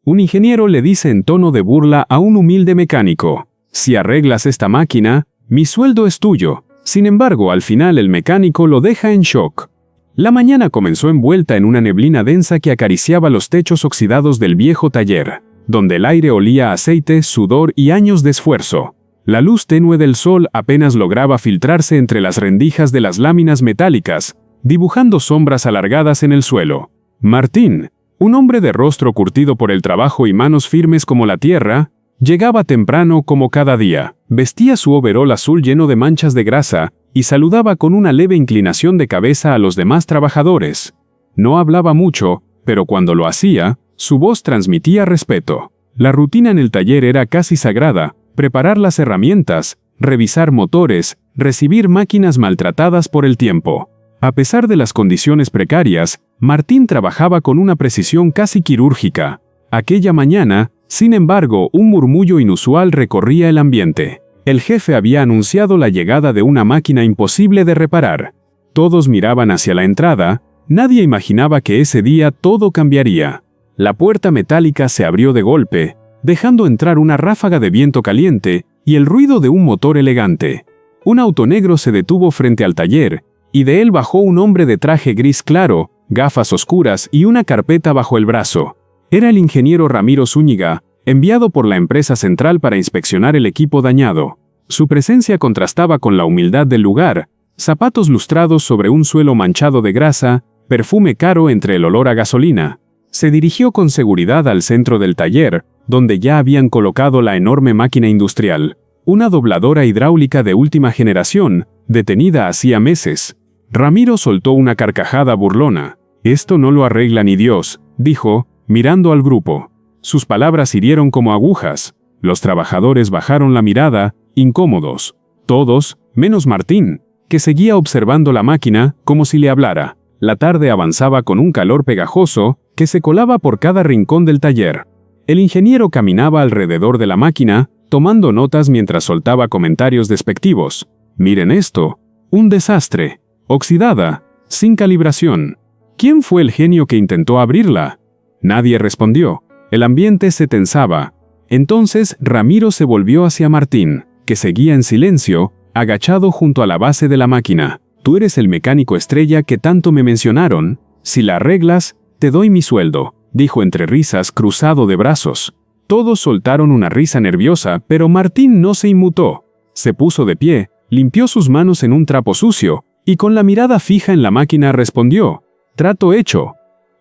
Un ingeniero le dice en tono de burla a un humilde mecánico: «Si arreglas esta máquina, mi sueldo es tuyo». Sin embargo, al final el mecánico lo deja en shock. La mañana comenzó envuelta en una neblina densa que acariciaba los techos oxidados del viejo taller, donde el aire olía a aceite, sudor y años de esfuerzo. La luz tenue del sol apenas lograba filtrarse entre las rendijas de las láminas metálicas, dibujando sombras alargadas en el suelo. Martín, un hombre de rostro curtido por el trabajo y manos firmes como la tierra, llegaba temprano como cada día. Vestía su overol azul lleno de manchas de grasa y saludaba con una leve inclinación de cabeza a los demás trabajadores. No hablaba mucho, pero cuando lo hacía, su voz transmitía respeto. La rutina en el taller era casi sagrada: preparar las herramientas, revisar motores, recibir máquinas maltratadas por el tiempo. A pesar de las condiciones precarias, Martín trabajaba con una precisión casi quirúrgica. Aquella mañana, sin embargo, un murmullo inusual recorría el ambiente. El jefe había anunciado la llegada de una máquina imposible de reparar. Todos miraban hacia la entrada. Nadie imaginaba que ese día todo cambiaría. La puerta metálica se abrió de golpe, dejando entrar una ráfaga de viento caliente y el ruido de un motor elegante. Un auto negro se detuvo frente al taller, y de él bajó un hombre de traje gris claro, gafas oscuras y una carpeta bajo el brazo. Era el ingeniero Ramiro Zúñiga, enviado por la empresa central para inspeccionar el equipo dañado. Su presencia contrastaba con la humildad del lugar: zapatos lustrados sobre un suelo manchado de grasa, perfume caro entre el olor a gasolina. Se dirigió con seguridad al centro del taller, donde ya habían colocado la enorme máquina industrial, una dobladora hidráulica de última generación, detenida hacía meses. Ramiro soltó una carcajada burlona. «Esto no lo arregla ni Dios», dijo, mirando al grupo. Sus palabras hirieron como agujas. Los trabajadores bajaron la mirada, incómodos. Todos, menos Martín, que seguía observando la máquina como si le hablara. La tarde avanzaba con un calor pegajoso que se colaba por cada rincón del taller. El ingeniero caminaba alrededor de la máquina, tomando notas mientras soltaba comentarios despectivos. «Miren esto. Un desastre. Oxidada. Sin calibración. ¿Quién fue el genio que intentó abrirla?». Nadie respondió. El ambiente se tensaba. Entonces Ramiro se volvió hacia Martín, que seguía en silencio, agachado junto a la base de la máquina. «Tú eres el mecánico estrella que tanto me mencionaron. Si la arreglas, te doy mi sueldo», dijo entre risas, cruzado de brazos. Todos soltaron una risa nerviosa, pero Martín no se inmutó. Se puso de pie, limpió sus manos en un trapo sucio, y con la mirada fija en la máquina respondió: «Trato hecho».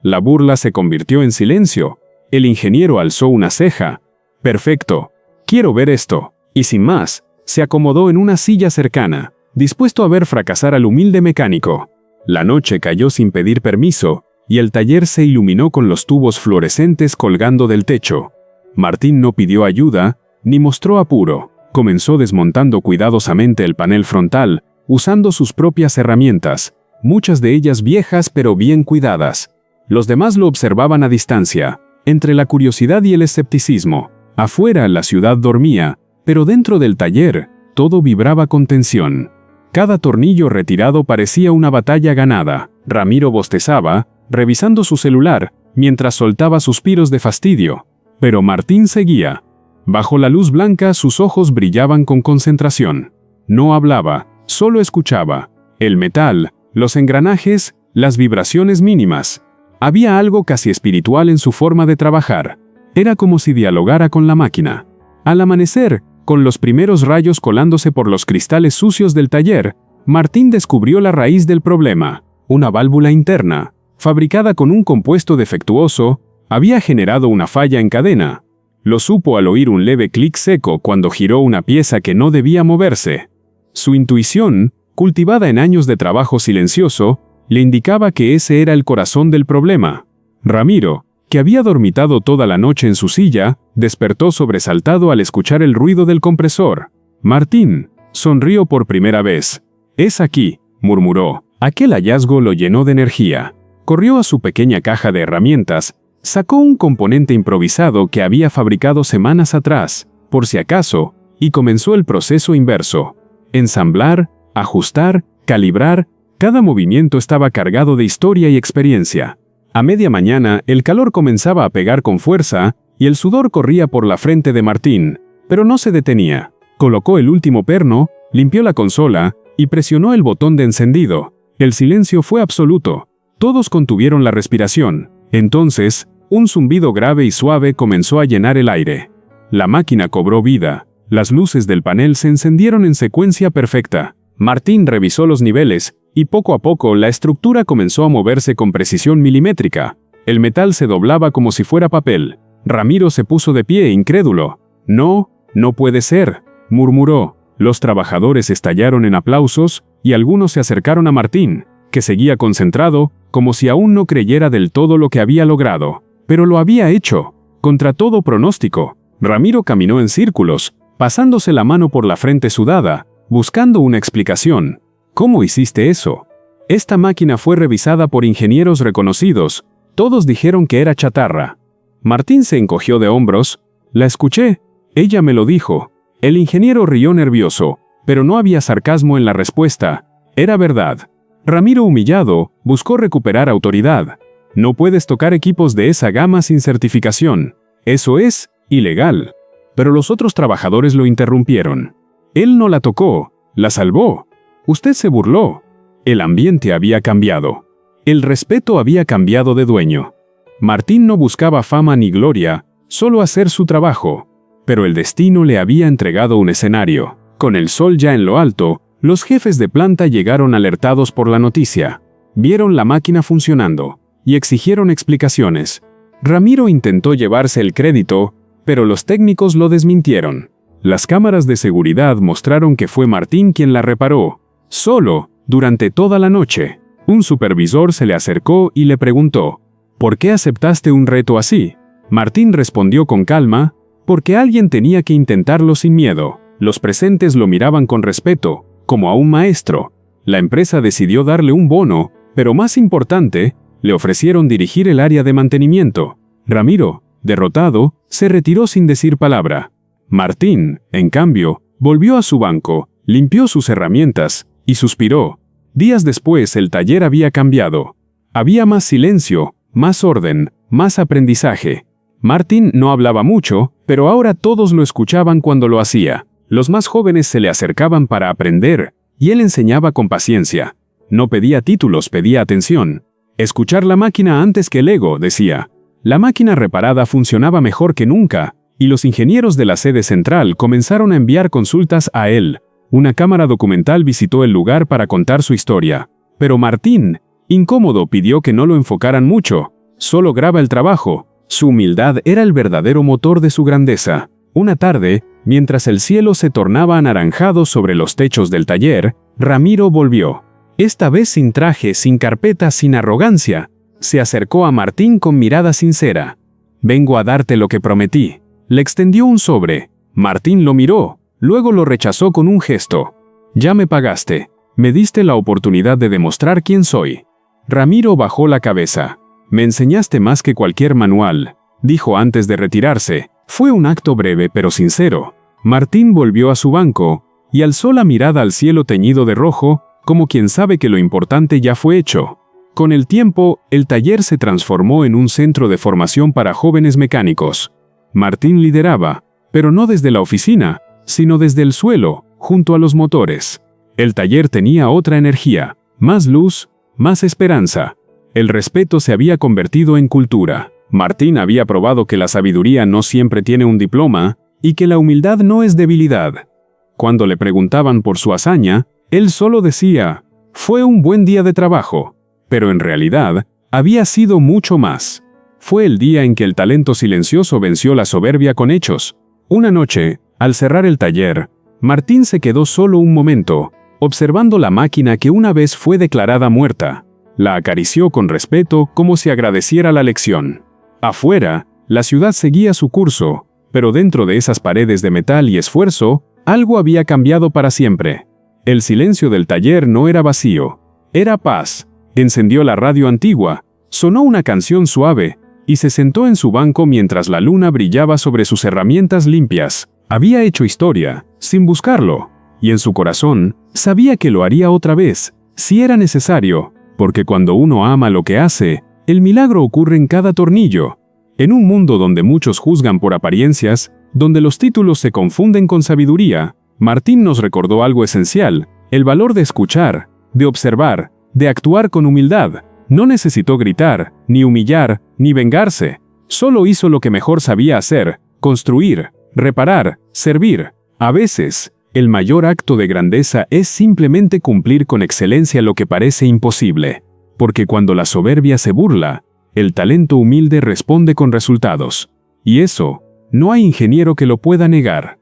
La burla se convirtió en silencio. El ingeniero alzó una ceja. «Perfecto. Quiero ver esto». Y sin más, se acomodó en una silla cercana, dispuesto a ver fracasar al humilde mecánico. La noche cayó sin pedir permiso, y el taller se iluminó con los tubos fluorescentes colgando del techo. Martín no pidió ayuda, ni mostró apuro. Comenzó desmontando cuidadosamente el panel frontal, usando sus propias herramientas, muchas de ellas viejas pero bien cuidadas. Los demás lo observaban a distancia, entre la curiosidad y el escepticismo. Afuera la ciudad dormía, pero dentro del taller, todo vibraba con tensión. Cada tornillo retirado parecía una batalla ganada. Ramiro bostezaba, revisando su celular, mientras soltaba suspiros de fastidio. Pero Martín seguía. Bajo la luz blanca sus ojos brillaban con concentración. No hablaba, solo escuchaba. El metal, los engranajes, las vibraciones mínimas. Había algo casi espiritual en su forma de trabajar. Era como si dialogara con la máquina. Al amanecer, con los primeros rayos colándose por los cristales sucios del taller, Martín descubrió la raíz del problema. Una válvula interna, fabricada con un compuesto defectuoso, había generado una falla en cadena. Lo supo al oír un leve clic seco cuando giró una pieza que no debía moverse. Su intuición, cultivada en años de trabajo silencioso, le indicaba que ese era el corazón del problema. Ramiro, que había dormitado toda la noche en su silla, despertó sobresaltado al escuchar el ruido del compresor. Martín sonrió por primera vez. «Es aquí», murmuró. Aquel hallazgo lo llenó de energía. Corrió a su pequeña caja de herramientas, sacó un componente improvisado que había fabricado semanas atrás, por si acaso, y comenzó el proceso inverso. Ensamblar, ajustar, calibrar, cada movimiento estaba cargado de historia y experiencia. A media mañana, el calor comenzaba a pegar con fuerza, y el sudor corría por la frente de Martín, pero no se detenía. Colocó el último perno, limpió la consola y presionó el botón de encendido. El silencio fue absoluto. Todos contuvieron la respiración. Entonces, un zumbido grave y suave comenzó a llenar el aire. La máquina cobró vida. Las luces del panel se encendieron en secuencia perfecta. Martín revisó los niveles, y poco a poco la estructura comenzó a moverse con precisión milimétrica. El metal se doblaba como si fuera papel. Ramiro se puso de pie, incrédulo. «No, no puede ser», murmuró. Los trabajadores estallaron en aplausos, y algunos se acercaron a Martín, que seguía concentrado, como si aún no creyera del todo lo que había logrado. Pero lo había hecho, contra todo pronóstico. Ramiro caminó en círculos, pasándose la mano por la frente sudada, buscando una explicación. «¿Cómo hiciste eso?» Esta máquina fue revisada por ingenieros reconocidos. Todos dijeron que era chatarra. Martín se encogió de hombros. «La escuché. Ella me lo dijo». El ingeniero rió nervioso, pero no había sarcasmo en la respuesta. Era verdad. Ramiro, humillado, buscó recuperar autoridad. «No puedes tocar equipos de esa gama sin certificación. Eso es ilegal». Pero los otros trabajadores lo interrumpieron. «Él no la tocó, la salvó. Usted se burló». El ambiente había cambiado. El respeto había cambiado de dueño. Martín no buscaba fama ni gloria, solo hacer su trabajo. Pero el destino le había entregado un escenario. Con el sol ya en lo alto, los jefes de planta llegaron alertados por la noticia. Vieron la máquina funcionando y exigieron explicaciones. Ramiro intentó llevarse el crédito, pero los técnicos lo desmintieron. Las cámaras de seguridad mostraron que fue Martín quien la reparó. Solo, durante toda la noche. Un supervisor se le acercó y le preguntó: «¿Por qué aceptaste un reto así?». Martín respondió con calma: «Porque alguien tenía que intentarlo sin miedo». Los presentes lo miraban con respeto, como a un maestro. La empresa decidió darle un bono, pero más importante, le ofrecieron dirigir el área de mantenimiento. Ramiro, derrotado, se retiró sin decir palabra. Martín, en cambio, volvió a su banco, limpió sus herramientas y suspiró. Días después el taller había cambiado. Había más silencio, más orden, más aprendizaje. Martín no hablaba mucho, pero ahora todos lo escuchaban cuando lo hacía. Los más jóvenes se le acercaban para aprender, y él enseñaba con paciencia. No pedía títulos, pedía atención. «Escuchar la máquina antes que el ego», decía. La máquina reparada funcionaba mejor que nunca, y los ingenieros de la sede central comenzaron a enviar consultas a él. Una cámara documental visitó el lugar para contar su historia. Pero Martín, incómodo, pidió que no lo enfocaran mucho. Solo graba el trabajo. Su humildad era el verdadero motor de su grandeza. Una tarde, mientras el cielo se tornaba anaranjado sobre los techos del taller, Ramiro volvió. Esta vez sin traje, sin carpeta, sin arrogancia. Se acercó a Martín con mirada sincera. «Vengo a darte lo que prometí». Le extendió un sobre. Martín lo miró, luego lo rechazó con un gesto. «Ya me pagaste. Me diste la oportunidad de demostrar quién soy». Ramiro bajó la cabeza. «Me enseñaste más que cualquier manual», dijo antes de retirarse. Fue un acto breve pero sincero. Martín volvió a su banco y alzó la mirada al cielo teñido de rojo, como quien sabe que lo importante ya fue hecho. Con el tiempo, el taller se transformó en un centro de formación para jóvenes mecánicos. Martín lideraba, pero no desde la oficina, sino desde el suelo, junto a los motores. El taller tenía otra energía, más luz, más esperanza. El respeto se había convertido en cultura. Martín había probado que la sabiduría no siempre tiene un diploma y que la humildad no es debilidad. Cuando le preguntaban por su hazaña, él solo decía: «Fue un buen día de trabajo». Pero en realidad, había sido mucho más. Fue el día en que el talento silencioso venció la soberbia con hechos. Una noche, al cerrar el taller, Martín se quedó solo un momento, observando la máquina que una vez fue declarada muerta. La acarició con respeto, como si agradeciera la lección. Afuera, la ciudad seguía su curso, pero dentro de esas paredes de metal y esfuerzo, algo había cambiado para siempre. El silencio del taller no era vacío, era paz. Encendió la radio antigua, sonó una canción suave, y se sentó en su banco mientras la luna brillaba sobre sus herramientas limpias. Había hecho historia, sin buscarlo, y en su corazón, sabía que lo haría otra vez, si era necesario, porque cuando uno ama lo que hace, el milagro ocurre en cada tornillo. En un mundo donde muchos juzgan por apariencias, donde los títulos se confunden con sabiduría, Martín nos recordó algo esencial: el valor de escuchar, de observar, de actuar con humildad. No necesitó gritar, ni humillar, ni vengarse. Solo hizo lo que mejor sabía hacer: construir, reparar, servir. A veces, el mayor acto de grandeza es simplemente cumplir con excelencia lo que parece imposible. Porque cuando la soberbia se burla, el talento humilde responde con resultados. Y eso, no hay ingeniero que lo pueda negar.